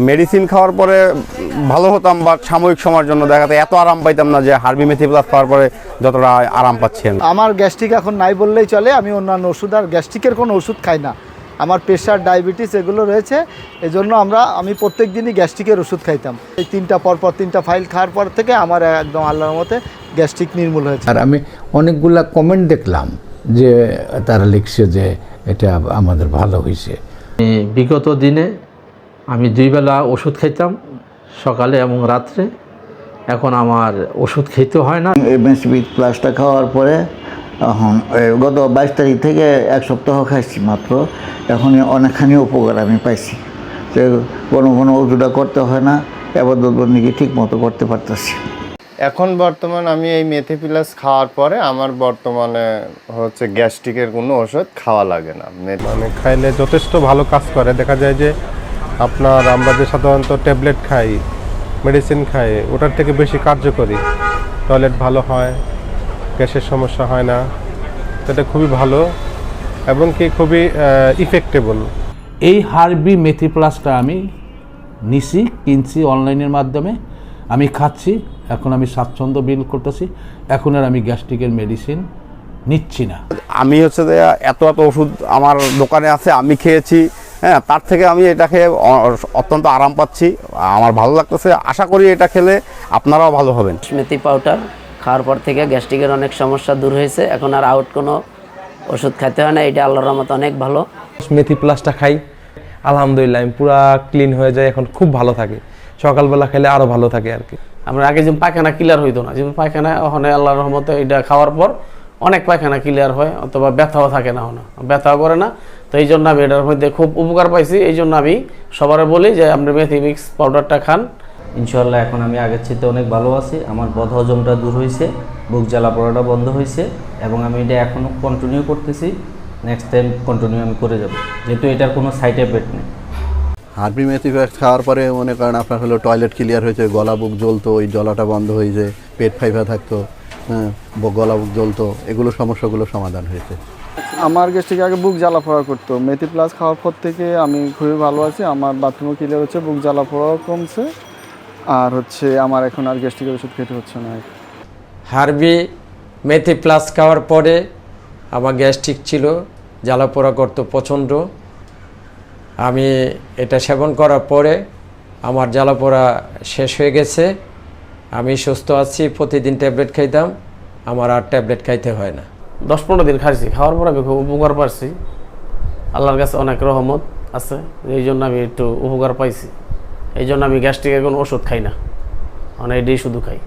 Medicine খাওয়ার পরে ভালো হতাম, বা সাময়িক সময়ের জন্য দেখাতে এত আরাম পাইতাম না যে হার্বি মেথি প্লাস খাওয়ার পরে যতটা আরাম পাচ্ছি আমি। আমার গ্যাস্ট্রিক এখন নাই বললেই চলে। আমি অন্যান্য ওষুধ আর গ্যাস্ট্রিকের কোনো ওষুধ খাই না। আমার প্রেশার, ডায়াবেটিস এগুলো রয়েছে, এজন্য আমি প্রত্যেক দিনই গ্যাস্ট্রিকের ওষুধ খাইতাম। এই পরপর তিনটা ফাইল খাওয়ার পর থেকে আমার একদম আল্লাহর মতে গ্যাস্ট্রিক নির্মূল হয়েছে। আর আমি অনেকগুলা কমেন্ট দেখলাম যে তারা লিখছে যে এটা আমাদের ভালো হয়েছে। বিগত দিনে আমি 2 বেলা ওষুধ খেতাম, সকালে এবং রাত্রে। এখন আমার ওষুধ খেতে হয় না। এমএসবি প্লাসটা খাওয়ার পরে এখন গত 22 তারিখ থেকে 1 সপ্তাহ খাইছি মাত্র। এখন অনেকখানি উপকার আমি পাইছি। যে কোনো ওষুধটা করতে হয় না, আপাতত ঠিক মতো করতে পারতেছি। এখন বর্তমান আমি এই মেথি প্লাস খাওয়ার পরে আমার বর্তমানে হচ্ছে গ্যাস্ট্রিকের কোনো ওষুধ খাওয়া লাগে না। মানে খাইলে যথেষ্ট ভালো কাজ করে। দেখা যায় যে আমরা যে সাধারণত ট্যাবলেট খাই, মেডিসিন খাই, ওটার থেকে বেশি কার্যকরী। টয়লেট ভালো হয়, গ্যাসের সমস্যা হয় না, এটা খুবই ভালো এবং কি খুবই ইফেক্টেবল। এই হার্বি মেথি প্লাসটা আমি কিনছি অনলাইনের মাধ্যমে, আমি খাচ্ছি। এখন আমি স্বাচ্ছন্দ্য বিল করতেছি। এখন আর আমি গ্যাস্ট্রিকের মেডিসিন নিচ্ছি না। আমি হচ্ছে যে এত ওষুধ আমার দোকানে আছে, আমি খেয়েছি, হ্যাঁ, তার থেকে আমি এটা খেয়ে অত্যন্ত আরাম পাচ্ছি, আমার ভালো লাগতেছে। আশা করি এটা খেলে আপনারাও ভালো হবেন। মেথি পাউডার খাওয়ার পর থেকে গ্যাস্ট্রিকের অনেক সমস্যা দূর হয়েছে। এখন আর কোনো ওষুধ খেতে হয় না। এটা আল্লাহর রহমতে অনেক ভালো। মেথি প্লাসটা খাই, আলহামদুলিল্লাহ আমি পুরা ক্লিন হয়ে যায়, এখন খুব ভালো থাকে। সকালবেলা খাইলে আরও ভালো থাকে আর কি। আমরা আগে যেমন পায়খানা ক্লিয়ার হইতো না, যেমন পায়খানা ওখানে আল্লাহর রহমতে এটা খাওয়ার পর অনেক পায়খানা ক্লিয়ার হয়, অথবা ব্যথাও থাকে না, ব্যথাও করে না। তো এই জন্য আমি এটার মধ্যে খুব উপকার পাইছি। এই জন্য আমি সবার বলি যে আপনি মেথি মিক্স পাউডারটা খান। ইনশাল্লাহ এখন আমি আগের চেয়ে অনেক ভালো আছি। আমার বদহজমটা দূর হয়েছে, বুক জ্বালা পড়াটা বন্ধ হয়েছে, এবং আমি এটা এখনও কন্টিনিউ করতেছি। নেক্সট টাইম কন্টিনিউ আমি করে যাব, যেহেতু এটার কোনো সাইড এফেক্ট নেই। হার্বি মেথি প্লাস খাওয়ার পরে মনে করেন আপনার হলো টয়লেট ক্লিয়ার হয়েছে, গলা বুক জ্বলতো, ওই জ্বলাটা বন্ধ হয়ে যায়, পেট ফাইভা থাকতো, হ্যাঁ, গলা বুক জ্বলতো, এগুলো সমস্যাগুলো সমাধান হয়েছে। আমার গ্যাস্ট্রিক আগে বুক জ্বালা পোড়া করতো, মেথি প্লাস খাওয়ার পর থেকে আমি খুবই ভালো আছি। আমার বাথরুমও ক্লিয়ার হচ্ছে, বুক জ্বালা পোড়াও কমছে, আর আমার এখন আর গ্যাস্ট্রিকের ওষুধ খেতে হচ্ছে না। হার্বি মেথি প্লাস খাওয়ার পরে আমার গ্যাস্ট্রিক ছিল, জ্বালা পোড়া করতো প্রচণ্ড। আমি এটা সেবন করার পরে আমার জ্বালা পোড়া শেষ হয়ে গেছে, আমি সুস্থ আছি। প্রতিদিন ট্যাবলেট খাইতাম, আমার আর ট্যাবলেট খাইতে হয় না। 10-15 দিন খাইছি, খাওয়ার পর আমি খুব উপকার পাইছি। আল্লাহর কাছে অনেক রহমত আছে, এই জন্য আমি একটু উপকার পাইছি। এই জন্য আমি গ্যাস্ট্রিকের কোনো ওষুধ খাই না, এটাই শুধু খাই।